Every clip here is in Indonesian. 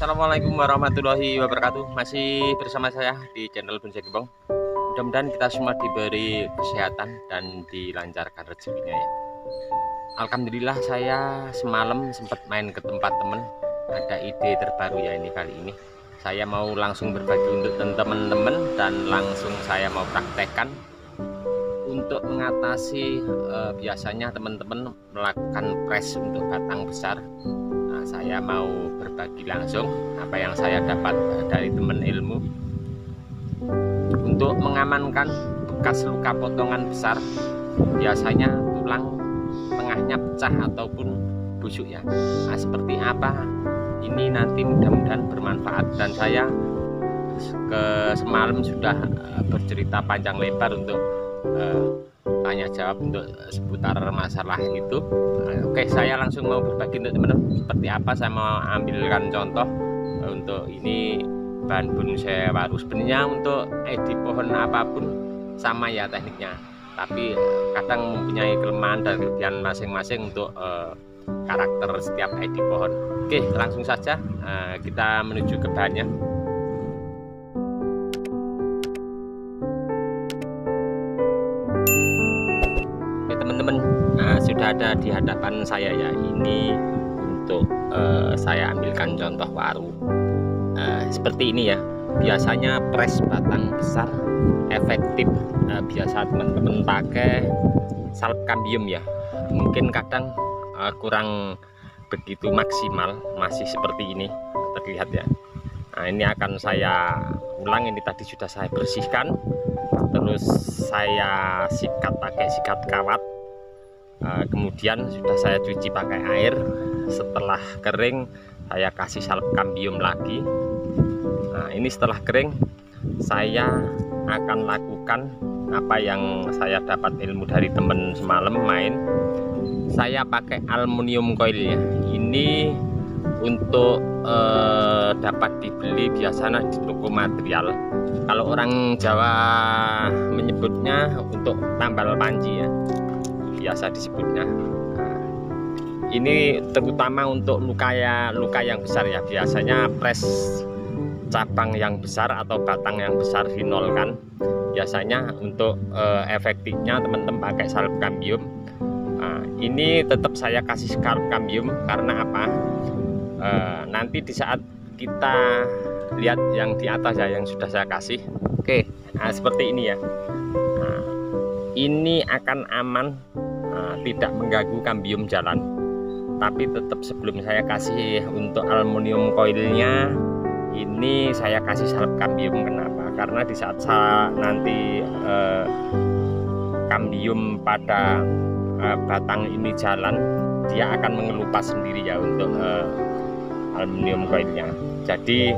Assalamualaikum warahmatullahi wabarakatuh. Masih bersama saya di channel Bonsai Gembong. Mudah-mudahan kita semua diberi kesehatan dan dilancarkan rezekinya ya. Alhamdulillah saya semalam sempat main ke tempat temen. Ada ide terbaru ya ini kali ini. Saya mau langsung berbagi untuk teman-teman dan langsung saya mau praktekkan untuk mengatasi biasanya teman-teman melakukan press untuk batang besar. Saya mau berbagi langsung apa yang saya dapat dari teman ilmu untuk mengamankan bekas luka potongan besar, biasanya tulang tengahnya pecah ataupun busuk ya. Seperti apa ini nanti mudah-mudahan bermanfaat, dan saya semalam sudah bercerita panjang lebar untuk tanya jawab untuk seputar masalah itu. Oke, saya langsung mau berbagi untuk teman-teman seperti apa. Saya mau ambilkan contoh untuk ini bahan bonsai waru. Sebenarnya untuk edi pohon apapun sama ya tekniknya, tapi kadang mempunyai kelemahan dan kelebihan masing-masing untuk karakter setiap edi pohon. Oke, langsung saja kita menuju ke bahannya. Teman-teman, sudah ada di hadapan saya ya. Ini untuk saya ambilkan contoh waru seperti ini ya. Biasanya press batang besar efektif biasa teman-teman pakai salep kambium ya. Mungkin kadang kurang begitu maksimal, masih seperti ini terlihat ya. Nah, ini akan saya ulang. Ini tadi sudah saya bersihkan, terus saya sikat pakai sikat kawat. Kemudian sudah saya cuci pakai air. Setelah kering saya kasih salep kambium lagi. Nah, ini setelah kering saya akan lakukan apa yang saya dapat ilmu dari teman semalam main. Saya pakai aluminium coil ya. Ini untuk dapat dibeli biasanya di toko material. Kalau orang Jawa menyebutnya untuk tambal panci ya, biasa disebutnya. Ini terutama untuk luka yang besar ya. Biasanya press cabang yang besar atau batang yang besar dinolkan. Biasanya untuk efektifnya teman-teman pakai salep kambium. Ini tetap saya kasih salep kambium karena apa? Nanti di saat kita lihat yang di atas ya, yang sudah saya kasih. Oke, seperti ini ya. Ini akan aman, tidak mengganggu kambium jalan. Tapi tetap sebelum saya kasih untuk aluminium coilnya, ini saya kasih salep kambium. Kenapa? Karena di saat nanti kambium pada batang ini jalan, dia akan mengelupas sendiri ya untuk aluminium coilnya. Jadi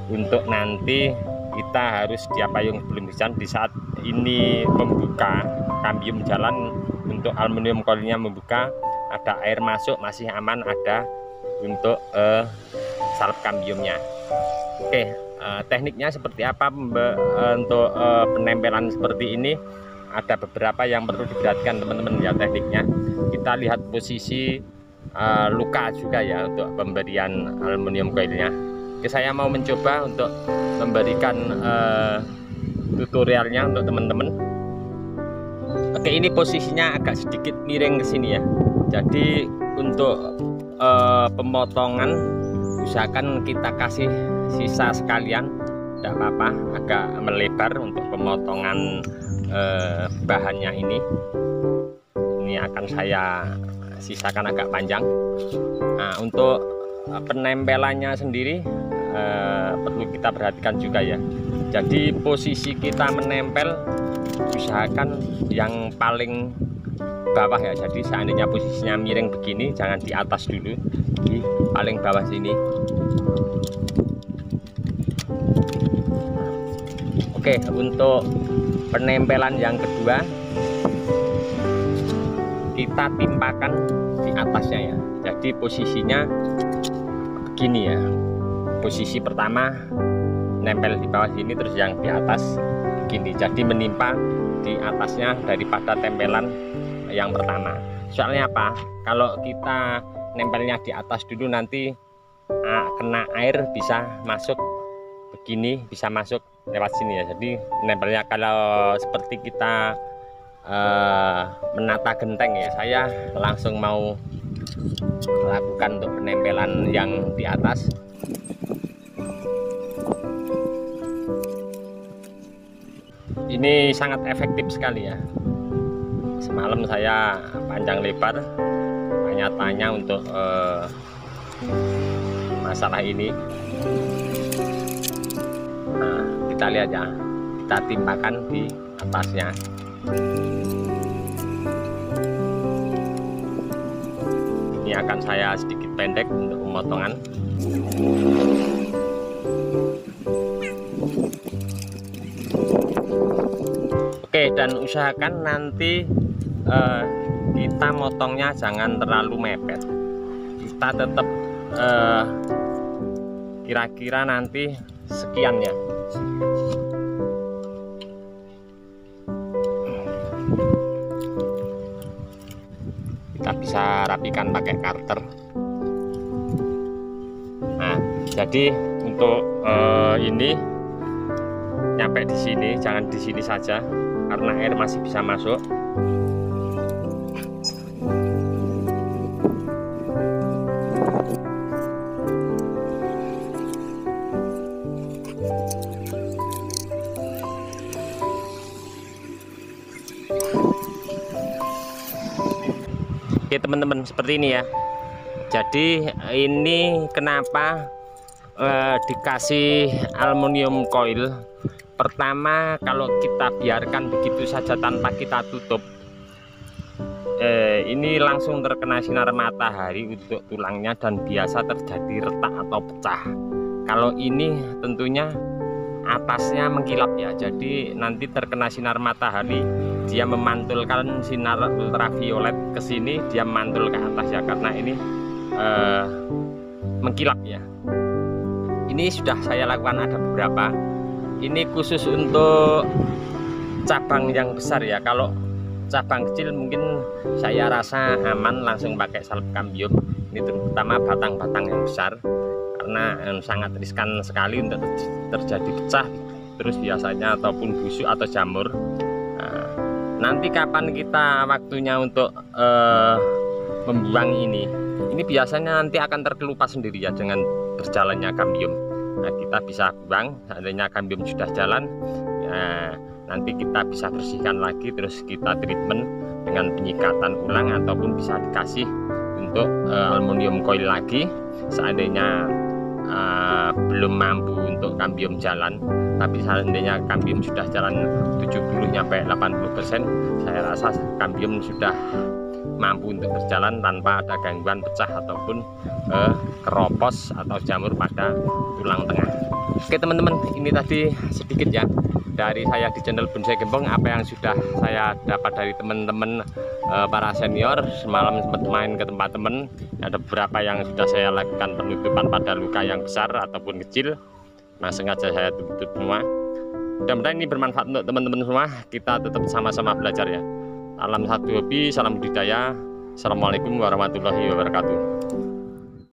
untuk nanti kita harus diapayung sebelum hujan. Di saat ini membuka kambium jalan, untuk aluminium coilnya membuka, ada air masuk masih aman, ada untuk salep kambiumnya. Oke, tekniknya seperti apa untuk penempelan seperti ini? Ada beberapa yang perlu diperhatikan teman-teman ya tekniknya. Kita lihat posisi luka juga ya untuk pemberian aluminium coilnya. Oke, saya mau mencoba untuk memberikan tutorialnya untuk teman-teman. Oke, ini posisinya agak sedikit miring ke sini ya. Jadi untuk pemotongan usahakan kita kasih sisa sekalian, tidak apa-apa, agak melebar untuk pemotongan bahannya ini. Ini akan saya sisakan agak panjang. Nah, untuk penempelannya sendiri perlu kita perhatikan juga ya. Jadi posisi kita menempel usahakan yang paling bawah ya. Jadi seandainya posisinya miring begini, jangan di atas dulu, di paling bawah sini. Oke, untuk penempelan yang kedua kita timpakan di atasnya ya. Jadi posisinya begini ya. Posisi pertama nempel di bawah sini, terus yang di atas begini. Jadi menimpa di atasnya daripada tempelan yang pertama. Soalnya apa? Kalau kita nempelnya di atas dulu nanti kena air bisa masuk begini, bisa masuk lewat sini ya. Jadi nempelnya kalau seperti kita menata genteng ya, saya langsung mau lakukan untuk penempelan yang di atas. Ini sangat efektif sekali ya. Semalam saya panjang lebar tanya-tanya untuk masalah ini. Nah, kita lihat ya, kita timpakan di atasnya. Ini akan saya sedikit pendek untuk pemotongan. Oke, dan usahakan nanti kita motongnya jangan terlalu mepet. Kita tetap kira-kira nanti sekian ya. Kita bisa rapikan pakai karter. Nah, jadi untuk ini nyampe di sini, jangan di sini saja karena air masih bisa masuk. Oke teman-teman, seperti ini ya. Jadi ini kenapa dikasih aluminium coil. Pertama, kalau kita biarkan begitu saja tanpa kita tutup, ini langsung terkena sinar matahari untuk tulangnya dan biasa terjadi retak atau pecah. Kalau ini tentunya atasnya mengkilap ya, jadi nanti terkena sinar matahari, dia memantulkan sinar ultraviolet ke sini, dia mantul ke atas ya, karena ini mengkilap ya. Ini sudah saya lakukan ada beberapa. Ini khusus untuk cabang yang besar ya. Kalau cabang kecil mungkin saya rasa aman langsung pakai salep kambium. Ini terutama batang-batang yang besar, karena sangat riskan sekali untuk terjadi pecah terus biasanya, ataupun busuk atau jamur. Nah, nanti kapan kita waktunya untuk membuang ini biasanya nanti akan terkelupas sendiri ya dengan berjalannya kambium. Nah, kita bisa buang seandainya kambium sudah jalan ya, nanti kita bisa bersihkan lagi, terus kita treatment dengan penyikatan ulang, ataupun bisa dikasih untuk aluminium coil lagi seandainya belum mampu untuk kambium jalan. Tapi seandainya kambium sudah jalan 70-80%, saya rasa kambium sudah mampu untuk berjalan tanpa ada gangguan pecah ataupun keropos atau jamur pada tulang tengah. Oke teman-teman, ini tadi sedikit ya dari saya di channel Bonsai Gembong, apa yang sudah saya dapat dari teman-teman para senior. Semalam sempat main ke tempat teman, ada beberapa yang sudah saya lakukan penutupan pada luka yang besar ataupun kecil. Nah, sengaja saya tutup semua. Mudah-mudahan ini bermanfaat untuk teman-teman semua. Kita tetap sama-sama belajar ya. Salam satu hobi, salam budidaya. Assalamualaikum warahmatullahi wabarakatuh.